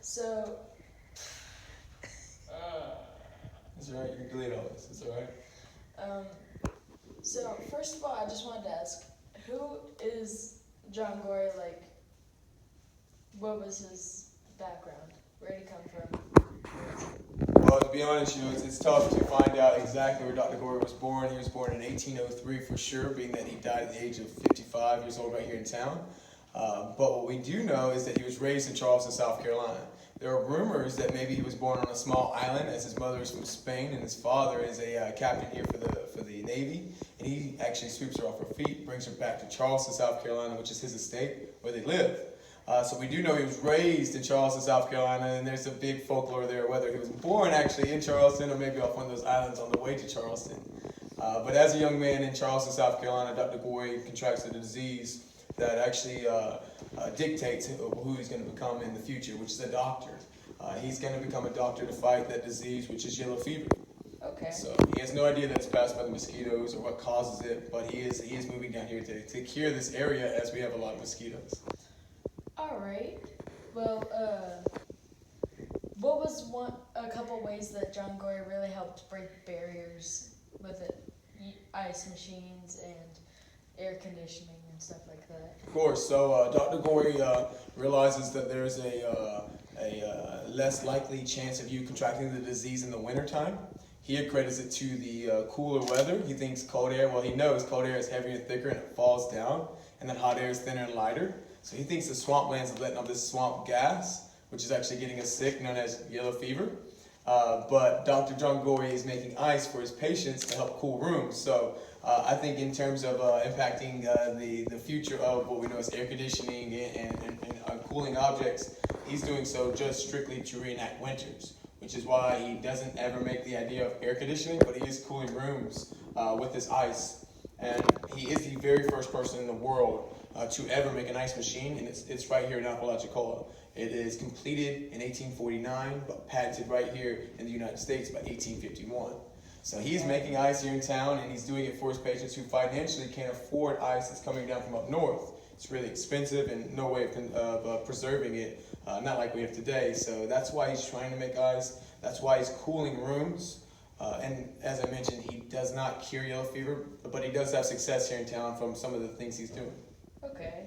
So, It's alright, you can delete all this. It's alright. um, so first of all, I just wanted to ask, who is John Gorrie? Like, what was his background? Where did he come from? Well, to be honest, it's tough to find out exactly where Dr. Gorrie was born. He was born in 1803 for sure, being that he died at the age of 55 years old right here in town. But what we do know is that he was raised in Charleston, South Carolina. There are rumors that maybe he was born on a small island, as his mother is from Spain and his father is a captain here for the Navy. And he actually sweeps her off her feet, brings her back to Charleston, South Carolina, which is his estate where they live. So we do know he was raised in Charleston, South Carolina, and there's a big folklore there, whether he was born actually in Charleston or maybe off one of those islands on the way to Charleston. But as a young man in Charleston, South Carolina, Dr. Gorrie contracts a disease that actually dictates who he's going to become in the future, which is a doctor. He's going to become a doctor to fight that disease, which is yellow fever. Okay. So he has no idea that it's passed by the mosquitoes or what causes it, but he is moving down here to cure this area as we have a lot of mosquitoes. All right. Well, what was a couple ways that John Gorrie really helped break barriers with it? Ice machines and air conditioning and stuff like that. Of course. So Dr. Gorrie realizes that there's a less likely chance of you contracting the disease in the wintertime. He accredits it to the cooler weather. He thinks cold air, well, he knows cold air is heavier and thicker and it falls down, and then hot air is thinner and lighter. So he thinks the swamplands are letting off this swamp gas, which is actually getting us sick, known as yellow fever. But Dr. John Gorrie is making ice for his patients to help cool rooms. So I think in terms of impacting the future of what we know as air conditioning and cooling objects, he's doing so just strictly to reenact winters, which is why he doesn't ever make the idea of air conditioning, but he is cooling rooms with this ice. And he is the very first person in the world to ever make an ice machine, and it's right here in Apalachicola. It is completed in 1849, but patented right here in the United States by 1851. So he's making ice here in town, and he's doing it for his patients who financially can't afford ice that's coming down from up north. It's really expensive and no way of preserving it, not like we have today. So that's why he's trying to make ice. That's why he's cooling rooms. And as I mentioned, he does not cure yellow fever, but he does have success here in town from some of the things he's doing. Okay.